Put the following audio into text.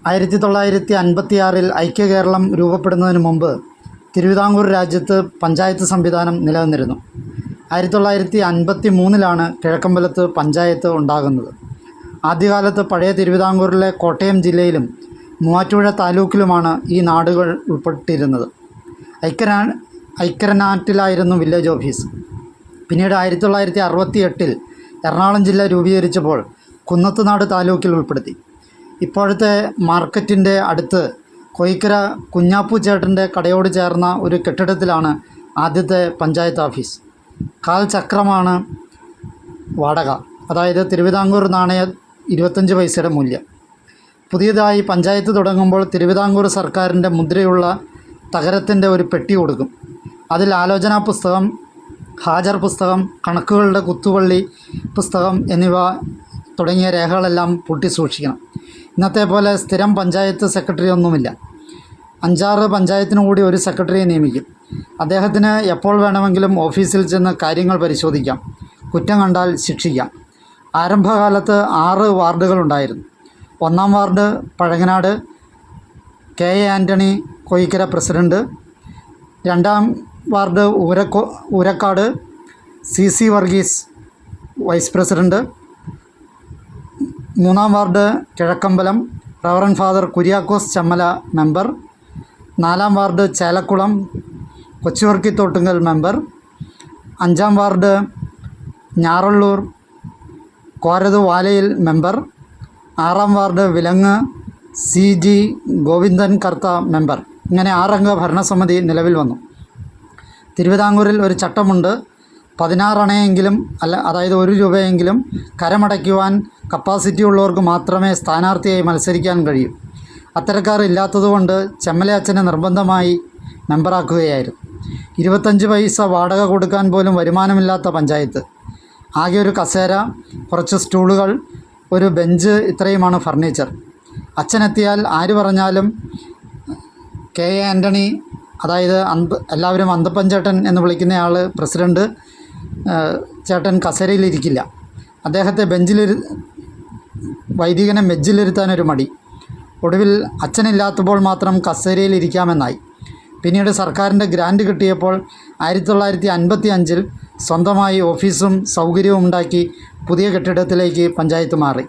1956 ഐക്യകേരളം രൂപപ്പെടുന്നതിന് മുമ്പ് തിരുവിതാംകൂർ രാജ്യത്ത് പഞ്ചായത്ത് സംവിധാനം നിലനിന്നിരുന്നു. 1953 കിഴക്കമ്പലത്ത് പഞ്ചായത്ത് ഉണ്ടാകുന്നത്. ആദ്യകാലത്ത് പഴയ തിരുവിതാംകൂറിലെ കോട്ടയം ജില്ലയിലും മൂവാറ്റുപുഴ താലൂക്കിലുമാണ് ഈ നാടുകൾ ഉൾപ്പെട്ടിരുന്നത്. ഐക്കരനാട്ടിലായിരുന്നു വില്ലേജ് ഓഫീസ്. പിന്നീട് 1968 എറണാകുളം ജില്ല രൂപീകരിച്ചപ്പോൾ കുന്നത്തുനാട് താലൂക്കിൽ ഉൾപ്പെടുത്തി. ഇപ്പോഴത്തെ മാർക്കറ്റിൻ്റെ അടുത്ത് കോയിക്കര കുഞ്ഞാപ്പു ചേട്ടൻ്റെ കടയോട് ചേർന്ന ഒരു കെട്ടിടത്തിലാണ് ആദ്യത്തെ പഞ്ചായത്ത് ഓഫീസ്. 1/4 ചക്രമാണ് വാടക, അതായത് തിരുവിതാംകൂർ നാണയം 25 പൈസയുടെ മൂല്യം. പുതിയതായി പഞ്ചായത്ത് തുടങ്ങുമ്പോൾ തിരുവിതാംകൂർ സർക്കാരിൻ്റെ മുദ്രയുള്ള തകരത്തിൻ്റെ ഒരു പെട്ടി കൊടുക്കും. അതിൽ ആലോചനാ പുസ്തകം, ഹാജർ പുസ്തകം, കണക്കുകളുടെ കുത്തുപള്ളി പുസ്തകം എന്നിവ തുടങ്ങിയ രേഖകളെല്ലാം പൂട്ടി സൂക്ഷിക്കണം. ഇന്നത്തെ പോലെ സ്ഥിരം പഞ്ചായത്ത് സെക്രട്ടറി ഒന്നുമില്ല. 5-6 പഞ്ചായത്തിന് കൂടി ഒരു സെക്രട്ടറിയെ നിയമിക്കും. അദ്ദേഹത്തിന് എപ്പോൾ വേണമെങ്കിലും ഓഫീസിൽ ചെന്ന് കാര്യങ്ങൾ പരിശോധിക്കാം, കുറ്റം കണ്ടാൽ ശിക്ഷിക്കാം. ആരംഭകാലത്ത് 6 വാർഡുകളുണ്ടായിരുന്നു. 1-ാം വാർഡ് പഴങ്ങനാട്, കെ.എ. ആൻ്റണി കോയിക്കര പ്രസിഡൻറ്റ്. 2-ാം ward Oorakkad, C Varghese vice president. 3-ാം ward Kizhakkambalam, reverend father Kuriakose Chammala member. 4-ാം വാർഡ് ചേലക്കുളം, കൊച്ചുവർക്കിത്തോട്ടുങ്കൽ മെമ്പർ. 5-ാം വാർഡ് ഞാറള്ളൂർ, കോരത് വാലയിൽ മെമ്പർ. 6-ാം ward Vilangu, CG Govindan Kartha member. ഇങ്ങനെ 6 അംഗ ഭരണസമിതി നിലവിൽ വന്നു. തിരുവിതാംകൂറിൽ ഒരു ചട്ടമുണ്ട്. 16 അണയെങ്കിലും അതായത് 1 രൂപയെങ്കിലും കരമടയ്ക്കുവാൻ കപ്പാസിറ്റി ഉള്ളവർക്ക് മാത്രമേ സ്ഥാനാർത്ഥിയായി മത്സരിക്കാൻ കഴിയൂ. അത്തരക്കാർ ഇല്ലാത്തതുകൊണ്ട് ചെമ്മലയച്ചനെ നിർബന്ധമായി മെമ്പറാക്കുകയായിരുന്നു. 25 പൈസ വാടക കൊടുക്കാൻ പോലും വരുമാനമില്ലാത്ത പഞ്ചായത്ത്. ആകെ ഒരു കസേര, കുറച്ച് സ്റ്റൂളുകൾ, ഒരു ബെഞ്ച്, ഇത്രയുമാണ് ഫർണിച്ചർ. അച്ഛനെത്തിയാൽ ആര് പറഞ്ഞാലും കെ.എ. ആൻ്റണി, അതായത് എല്ലാവരും അന്തപ്പൻ ചേട്ടൻ എന്ന് വിളിക്കുന്നയാൾ പ്രസിഡൻറ്റ് ചേട്ടൻ കസേരയിലിരിക്കില്ല. അദ്ദേഹത്തെ വൈദികനെ ബെഞ്ചിലിരുത്താനൊരു മടി. ഒടുവിൽ അച്ഛനില്ലാത്തപ്പോൾ മാത്രം കസേരയിലിരിക്കാമെന്നായി. പിന്നീട് സർക്കാരിൻ്റെ ഗ്രാൻഡ് കിട്ടിയപ്പോൾ 1955 സ്വന്തമായി ഓഫീസും സൗകര്യവും ഉണ്ടാക്കി പുതിയ കെട്ടിടത്തിലേക്ക് പഞ്ചായത്ത് മാറി.